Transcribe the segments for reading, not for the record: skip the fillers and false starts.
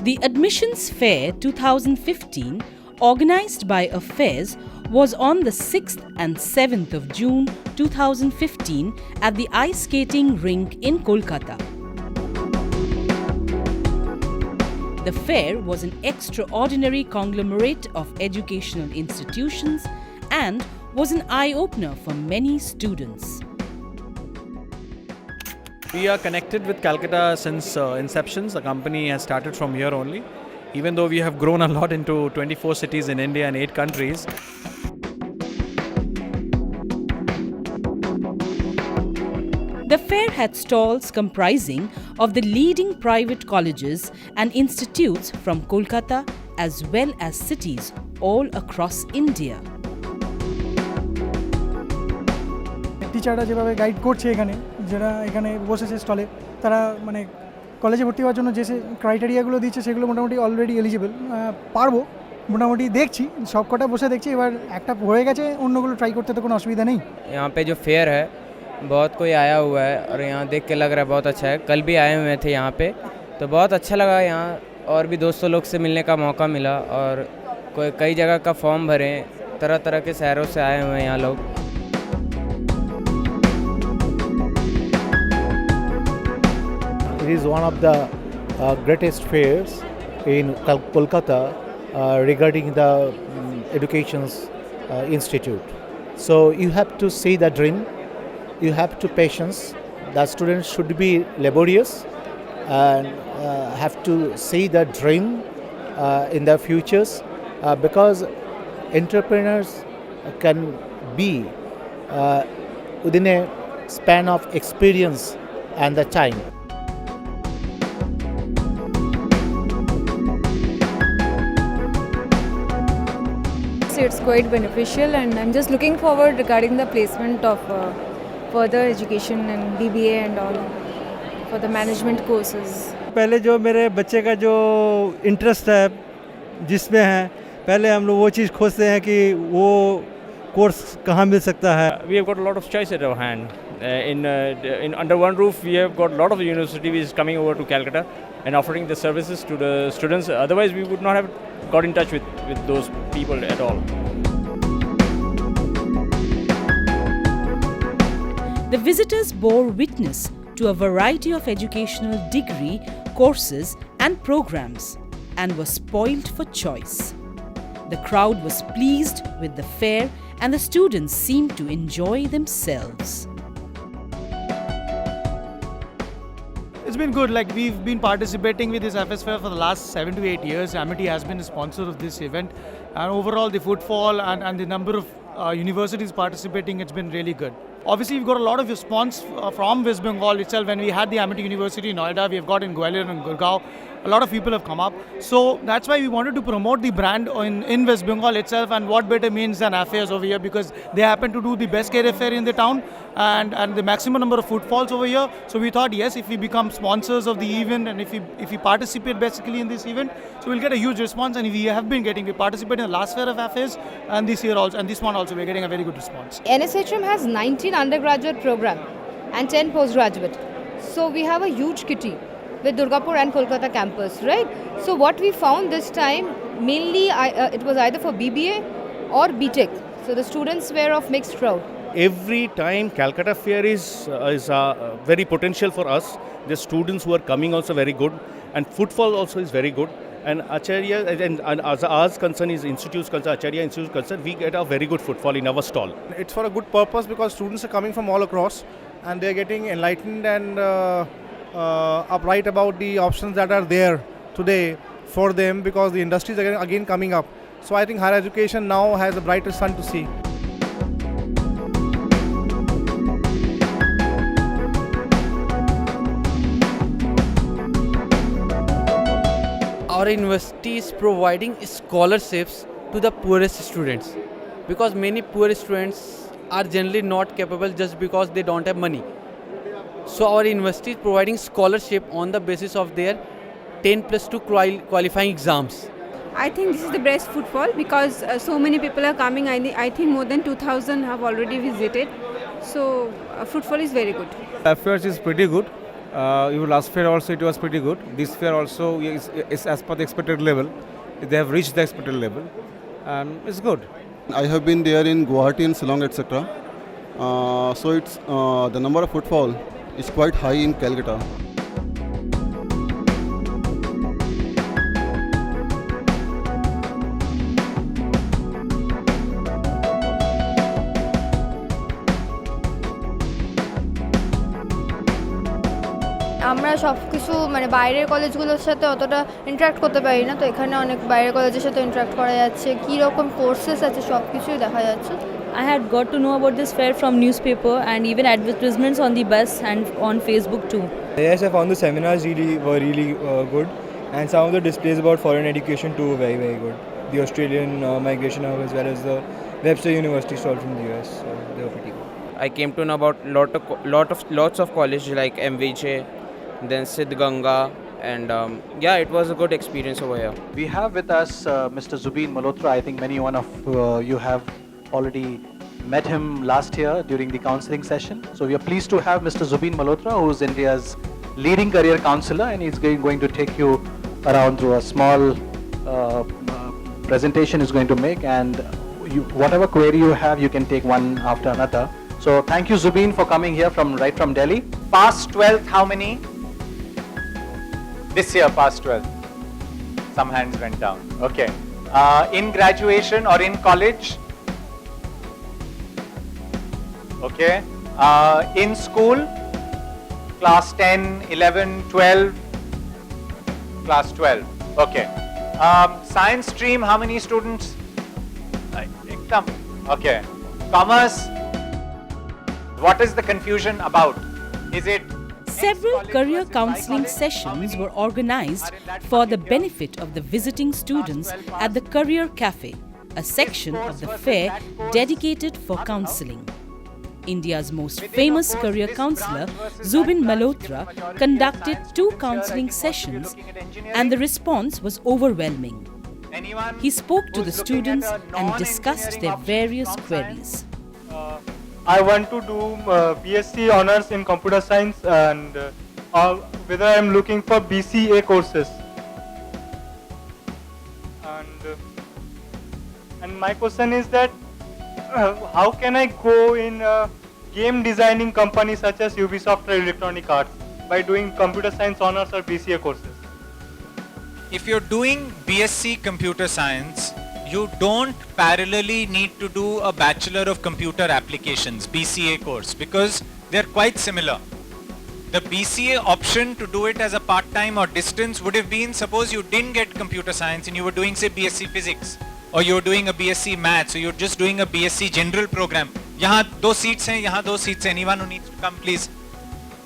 The Admissions Fair 2015, organized by Affairs, was on the 6th and 7th of June 2015 at the ice skating rink in Kolkata. The fair was an extraordinary conglomerate of educational institutions and was an eye-opener for many students. We are connected with Calcutta since inception. The company has started from here only. Even though we have grown a lot into 24 cities in India and 8 countries. The fair had stalls comprising of the leading private colleges and institutes from Kolkata as well as cities all across India. টিচাররা যেভাবে guide করছে যারা এখানে বসেছে স্টলে তারা কলেজে ভর্তি হওয়ার জন্য যে ক্রাইটেরিয়াগুলো দিচ্ছে সেগুলো মোটামুটি অলরেডি এলিজিবল পারবো মোটামুটি দেখছি সবকটা বসে দেখছি এবার একটা হয়ে গেছে অন্যগুলো ট্রাই করতে তো কোনো অসুবিধা নেই। यहाँ पे जो फेयर है बहुत कोई आया हुआ है और यहाँ देख के लग रहा है बहुत अच्छा है। कल भी आए हुए थे यहाँ पे तो बहुत अच्छा लगा। यहाँ और भी दोस्तों लोग से मिलने का मौका मिला और कई जगह का फॉर्म भरे, तरह तरह के शहरों से आए हुए हैं यहाँ लोग। It is one of the greatest fairs in Kolkata regarding the education's institute. So you have to see the dream, you have to patience. The students should be laborious and have to see the dream in their futures because entrepreneurs can be within a span of experience and the time. It's quite beneficial and I'm just looking forward regarding the placement of further education and BBA and all for the management courses. पहले जो मेरे बच्चे का जो interest है जिसमें है पहले हम लोग वो चीज़ खोजते हैं कि वो कोर्स कहाँ मिल सकता है। We have got a lot of choice at our hand. In under one roof, we have got a lot of universities coming over to Calcutta and offering the services to the students. Otherwise, we would not have got in touch with those people at all. The visitors bore witness to a variety of educational degree, courses and programs and were spoilt for choice. The crowd was pleased with the fair and the students seemed to enjoy themselves. It's been good. We've been participating with this FS Fair for the last 7 to 8 years. Amity has been a sponsor of this event, and overall the footfall and the number of universities participating, it's been really good. Obviously, we've got a lot of response from West Bengal itself. When we had the Amity University in Noida, we have got in Gwalior and Gurgaon. A lot of people have come up. So that's why we wanted to promote the brand in West Bengal itself, and what better means than Affairs over here because they happen to do the best career fair in the town and the maximum number of footfalls over here. So we thought, yes, if we become sponsors of the event and if we participate basically in this event, so we'll get a huge response, and we have been getting. We participated in the last fair of Affairs and this year also, and this one also we're getting a very good response. NSHM has 19 undergraduate program and 10 postgraduate. So we have a huge kitty with Durgapur and Kolkata campus, right? So what we found this time, mainly it was either for BBA or BTech. So the students were of mixed crowd. Every time Calcutta Fair is very potential for us. The students who are coming also very good, and footfall also is very good. And Acharya, and as ours concern is institutes concern, Acharya Institute concern, we get a very good footfall in our stall. It's for a good purpose because students are coming from all across and they're getting enlightened and upright about the options that are there today for them because the industries are again coming up. So I think higher education now has a brighter sun to see. Our university is providing scholarships to the poorest students because many poor students are generally not capable just because they don't have money. So our university is providing scholarship on the basis of their 10+2 qualifying exams. I think this is the best footfall because so many people are coming. I think more than 2,000 have already visited. So footfall is very good. Affairs is pretty good Your last fair also it was pretty good. This fair also is as per the expected level. They have reached the expected level, and it's good. I have been there in Guwahati and Shillong, etc. So it's the number of footfall is quite high in Calcutta. আমরা সব কিছু মানে বাইরের কলেজগুলোর সাথে অতটা interact করতে পারি না, তো এখানে অনেক বাইরের কলেজের সাথে ইন্টারাক্ট করা যাচ্ছে, কী রকম কোর্সেস আছে সব কিছুই দেখা যাচ্ছে। I had got to know about this fair from newspaper and even advertisements on the bus and on Facebook too. Yes, I found the seminars were really good, and some of the displays about foreign education too were very good. The Australian migration hub as well as the Webster University stall from the US, so they were pretty good. I came to know about lots of colleges like MVJ, then Siddhganga, and yeah, it was a good experience over here. We have with us Mr. Zubeen Malhotra. I think many one of you have already met him last year during the counselling session. So we are pleased to have Mr. Zubeen Malhotra, who is India's leading career counsellor, and he's going to take you around through a small presentation he's going to make, and whatever query you have, you can take one after another. So thank you, Zubeen, for coming here right from Delhi. Past 12th, how many? This year, past 12th. Some hands went down. Okay. In graduation or in college? Okay. In school? Class 10, 11, 12? Class 12. Okay. Science stream, how many students? Okay. Commerce? What is the confusion about? Is it Several career counseling sessions were organized for the benefit of the visiting students at the Career Cafe, a section of the fair dedicated for counseling. India's most famous career counselor, Zubeen Malhotra, conducted 2 counseling sessions, and the response was overwhelming. He spoke to the students and discussed their various queries. I want to do BSc Honours in Computer Science, and whether I am looking for BCA courses. And my question is that how can I go in a game designing company such as Ubisoft or Electronic Arts by doing Computer Science Honours or BCA courses? If you're doing BSc Computer Science, you don't parallelly need to do a Bachelor of Computer Applications, BCA course, because they're quite similar. The BCA option to do it as a part-time or distance would have been, suppose you didn't get computer science and you were doing say BSc Physics, or you're doing a BSc Maths, or you're just doing a BSc General program. Yahan 2 seats hain, yahan 2 seats hain, anyone who needs to come please.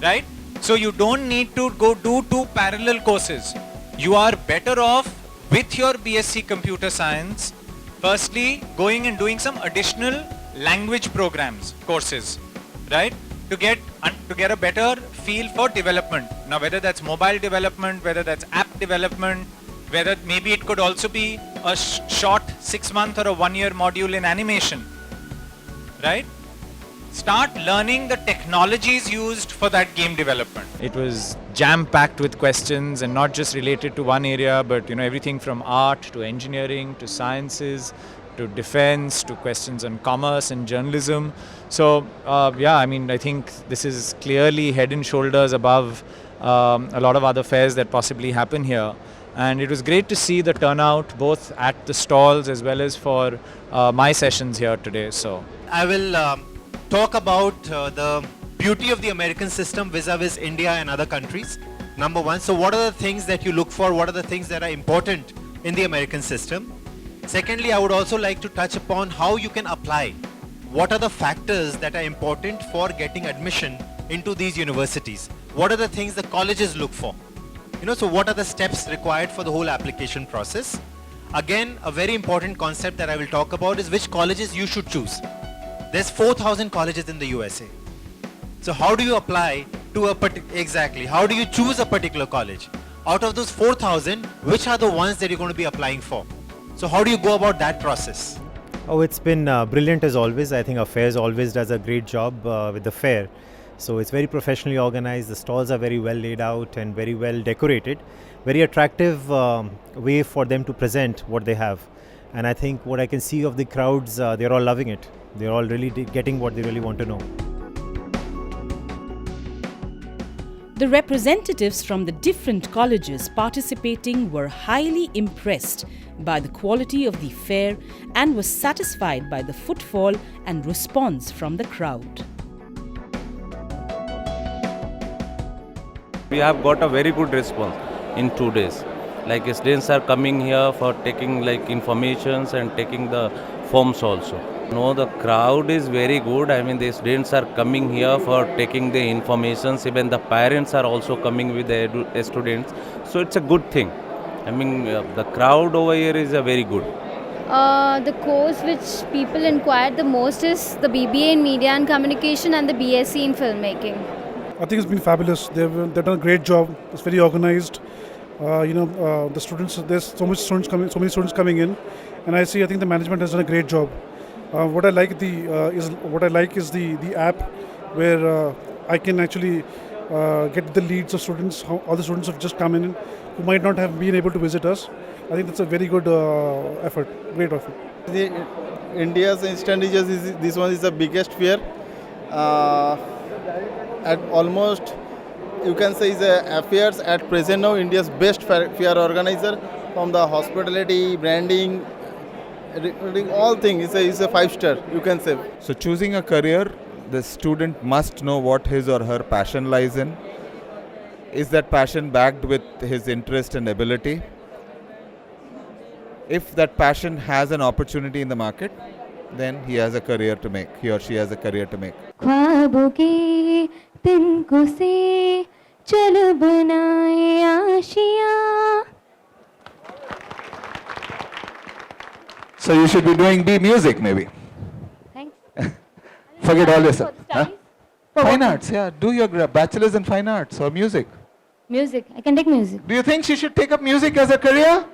Right? So you don't need to go do 2 parallel courses. You are better off with your BSc Computer Science, firstly going and doing some additional language programs, courses, right? To get a better feel for development. Now whether that's mobile development, whether that's app development, whether maybe it could also be a short 6-month or a 1-year module in animation, right? Start learning the technologies used for that game development. It was jam-packed with questions, and not just related to one area, but everything from art to engineering to sciences to defense to questions on commerce and journalism. So yeah, I mean, I think this is clearly head and shoulders above a lot of other fairs that possibly happen here. And it was great to see the turnout both at the stalls as well as for my sessions here today. So I will talk about the beauty of the American system vis-a-vis India and other countries. Number one, so what are the things that you look for? What are the things that are important in the American system? Secondly, I would also like to touch upon how you can apply. What are the factors that are important for getting admission into these universities? What are the things the colleges look for? So what are the steps required for the whole application process? Again, a very important concept that I will talk about is which colleges you should choose. There's 4,000 colleges in the USA. So how do you apply to how do you choose a particular college? Out of those 4,000, which are the ones that you're going to be applying for? So how do you go about that process? Oh, it's been brilliant as always. I think Affairs always does a great job with the fair. So it's very professionally organized. The stalls are very well laid out and very well decorated. Very attractive way for them to present what they have. And I think what I can see of the crowds, they're all loving it. They're all really getting what they really want to know. The representatives from the different colleges participating were highly impressed by the quality of the fair and were satisfied by the footfall and response from the crowd. We have got a very good response in 2 days. Like students are coming here for taking like informations and taking the forms also. No, the crowd is very good. I mean, the students are coming here for taking the informations. Even the parents are also coming with the students. So it's a good thing. I mean, the crowd over here is a very good. The course which people inquired the most is the BBA in Media and Communication and the BSc in Filmmaking. I think it's been fabulous. They've done a great job. It's very organized. The students, there's so many students coming in, and I think the management has done a great job. What I like is the app where I can actually get the leads of students. How all the students have just come in who might not have been able to visit us. I think that's a very good effort, great effort. India's instant is this one is the biggest fair. At almost, you can say, is affairs at present now India's best fair organizer, from the hospitality, branding, all things. It's a 5-star, you can say. So choosing a career, the student must know what his or her passion lies in. Is that passion backed with his interest and ability? If that passion has an opportunity in the market, then he has a career to make. He or she has a career to make. ख्वाबों के तिनको से चल बनाए आशियाँ. So you should be doing music maybe. Thanks. Forget all your stuff. Huh? Fine arts, yeah. Do your bachelor's in fine arts or music. Music. I can take music. Do you think she should take up music as a career?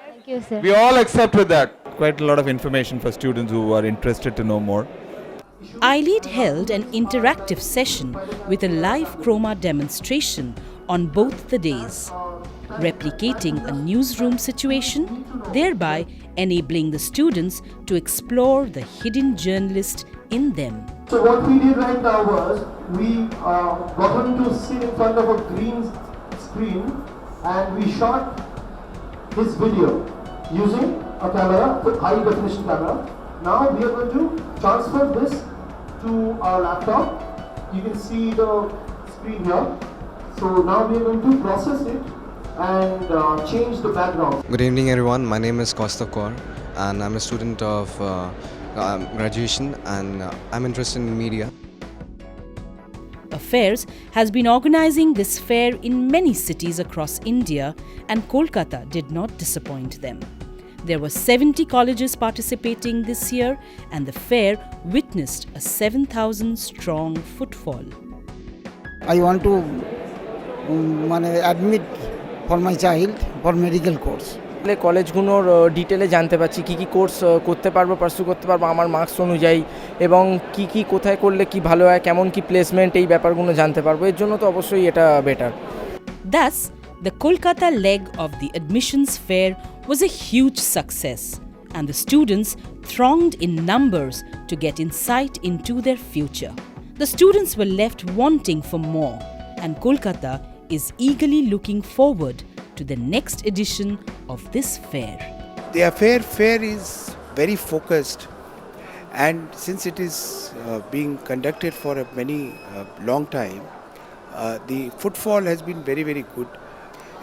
Thank you, sir. We all accept with that. Quite a lot of information for students who are interested to know more. iLead held an interactive session with a live chroma demonstration on both the days, replicating a newsroom situation, thereby enabling the students to explore the hidden journalist in them. So what we did right now was, we got him to sit in front of a green screen and we shot his video using a camera, a high definition camera. Now we are going to transfer this to our laptop. You can see the screen here. So now we are going to process it and change the background. Good evening everyone, my name is Costa Kaur and I'm a student of graduation and I'm interested in media. Affairs has been organizing this fair in many cities across India and Kolkata did not disappoint them. There were 70 colleges participating this year and the fair witnessed a 7,000 strong footfall. I want to admit for my child for medical course. কলেজগুলোর ডিটেলে জানতে পারছি কী কী course করতে পারবো, pursue করতে পারবো আমার marks অনুযায়ী, এবং কী কী কোথায় করলে কি ভালো হয়, কেমন কি প্লেসমেন্ট, এই ব্যাপারগুলো জানতে পারবো। এর জন্য তো অবশ্যই এটা better. Thus, the Kolkata leg of the admissions fair was a huge success and the students thronged in numbers to get insight into their future. The students were left wanting for more and Kolkata is eagerly looking forward to the next edition of this fair. The Affair Fair is very focused, and since it is being conducted for a long time, the footfall has been very, very good.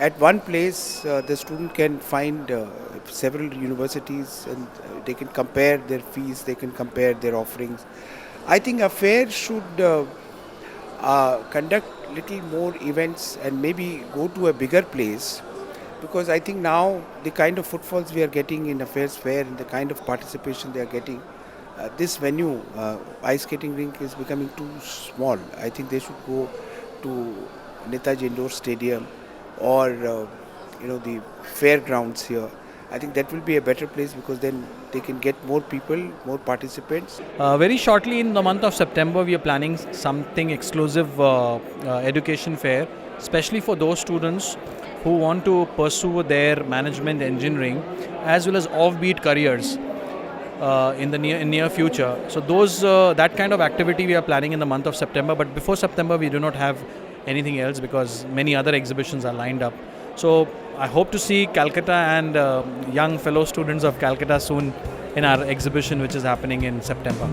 At one place, the student can find several universities and they can compare their fees, they can compare their offerings. I think a fair should conduct little more events and maybe go to a bigger place, because I think now the kind of footfalls we are getting in Affairs Fair and the kind of participation they are getting, this venue, ice skating rink, is becoming too small. I think they should go to Netaji Indoor Stadium or the fairgrounds here, I think that will be a better place because then they can get more people, more participants. Very shortly in the month of September, we are planning something exclusive education fair, especially for those students who want to pursue their management engineering as well as offbeat careers in the near future. So those that kind of activity we are planning in the month of September. But before September, we do not have anything else because many other exhibitions are lined up. So I hope to see Calcutta and young fellow students of Calcutta soon in our exhibition which is happening in September.